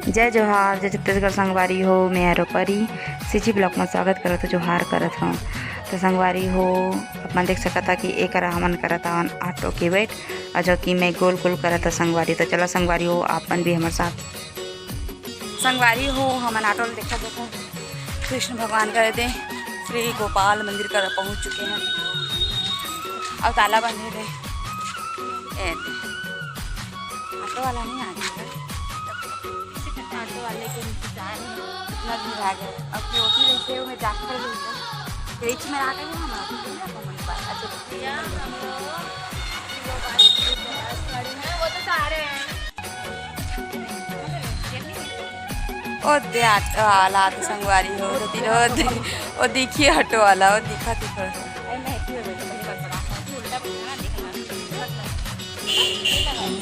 जय जोहार, जय छत्तीसगढ़ संगवारी हो। मैं हरो परी सिची ब्लॉक में स्वागत करत हो, जोहार करत हूँ। तो संगवारी हो अपन देख सकता कि एक हमन करत हवन ऑटो के वेट और जो कि मैं गोल गोल करत संगवारी। तो चलो संगवारी हो आपन भी हमारे साथ संगवारी हो हमन ऑटो देखा देखा कृष्ण भगवान कर दे श्री गोपाल मंदिर कर पहुँच चुके हैं और ताला बंधे थे। ऑटो वाला नहीं आ गया, ऑटो वाले के इंतजार में इतना भीड़ आ गया। अब क्योंकि वैसे वो मैं जाकर गई बीच में आ गई हूँ ना वो तो सारे ओ दे आला तो संगवारी हो वो दिखिए ऑटो वाला वो दिखा थी थोड़ा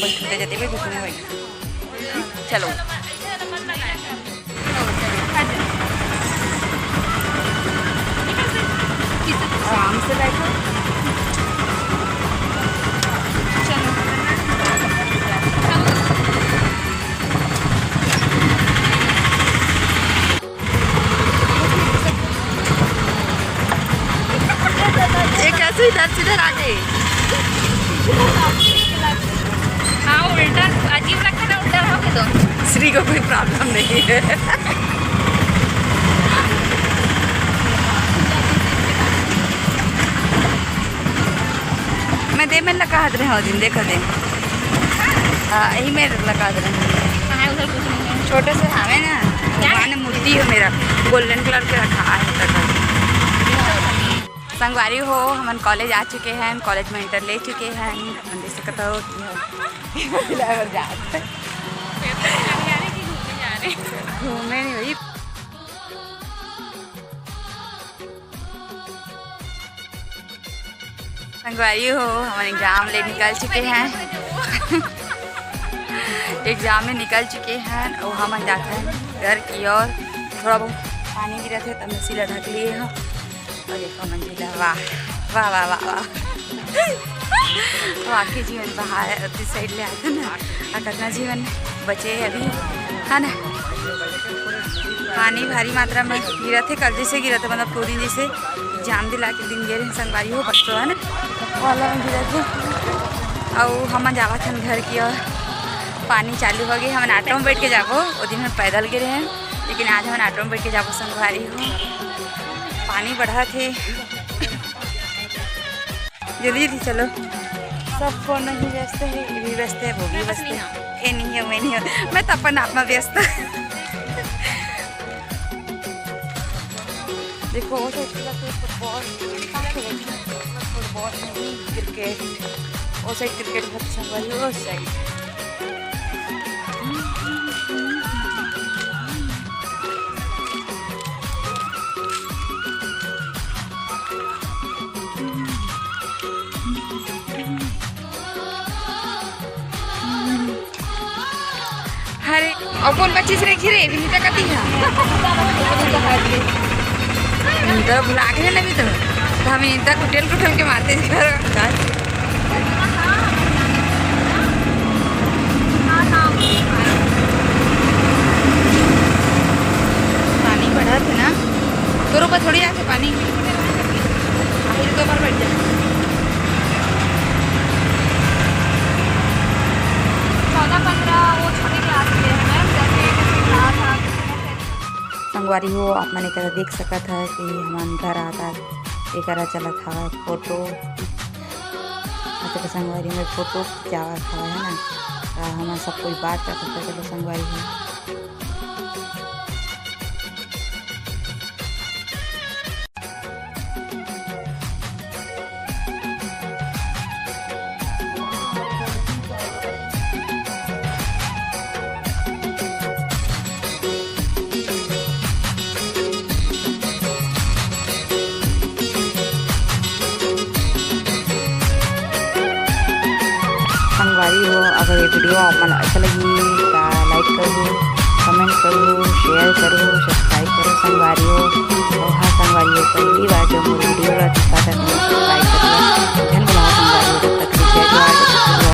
बैठते जाते भी घुटने हुई। चलो आराम से बैठो। एक ऐसे इधर सीधे आ गए। हाँ उल्टा अजीब लगता है, उल्टा रहोगे तो श्री को कोई प्रॉब्लम नहीं है। मैं दे में लगा रहे हो दिन देखो दे यही मेरे लगा रहे कहाँ है उधर कुछ नहीं है। छोटे से हमें ना भगवान मूर्ति है मेरा गोल्डन कलर के रखा है। संगवारी हो हमन कॉलेज आ चुके हैं, कॉलेज में इंटर ले चुके हैं। देख सकते हो घूमने नहीं हुई। संगवारी हो हम एग्ज़ाम ले निकल चुके हैं। एग्ज़ाम में निकल चुके हैं और हम जाते हैं घर की ओर। थोड़ा बहुत पानी गिरा थे तब सीला ढक लिए हो और देखो मंजिला वाह वाह वाह वाह वाह वाकई जीवन बाहर उस साइड ले आते ना और कितना जीवन बचे अभी है ना। पानी भारी मात्रा में गिरा थे, कल जैसे गिरा था मतलब 2 दिन जैसे एग्जाम दिला के दिन गिरे संगवारी हो बच्चों है ना वाला में गिरा थे। और हम जावा थे घर की और पानी चालू हो गई। हम ऑटो में बैठ के जाबो, वो दिन हम पैदल गिरे हैं लेकिन आज हम ऑटो में बैठ के जाबो संगवारी हो। पानी बढ़ा थे जल्दी जल्दी चलो। सब फोन नहीं व्यस्त है, ये भी व्यस्त है वो भी व्यस्त है। ये नहीं है मैं नहीं हूँ, मैं तो अपन आप में व्यस्त। देखो वो साइड फुटबॉल फुटबॉल नहीं क्रिकेट, वो साइड क्रिकेट बहुत संगवारी हो उस साइड। अरे और कौन बच्ची से रखी रे विनीता का दी है तो भुला के ना भी तो हम विनीता कुटेल के मारते पानी बढ़ा थे ना तो ऊपर थोड़ी आके पानी तो बार बैठ जाए। संगवारी हो आप मैंने करा देख सकत है कि हमारे घर आता एक चलत था फोटो तो संगवारी में फोटो जावा था है ना। हमारा सब कोई बात कर सकता चलो संगवारी हो। संगवारी हो अगर ये वीडियो आप मन अच्छा लगी तो लाइक करो, कमेंट करो, शेयर करो, सब्सक्राइब करो। संगवारी हो और हाँ संगवारी हो पहली बार जो मोर वीडियो अच्छा तक सब्सक्राइब करो। धन्यवाद संगवारी हो। तब तक जय जोहार।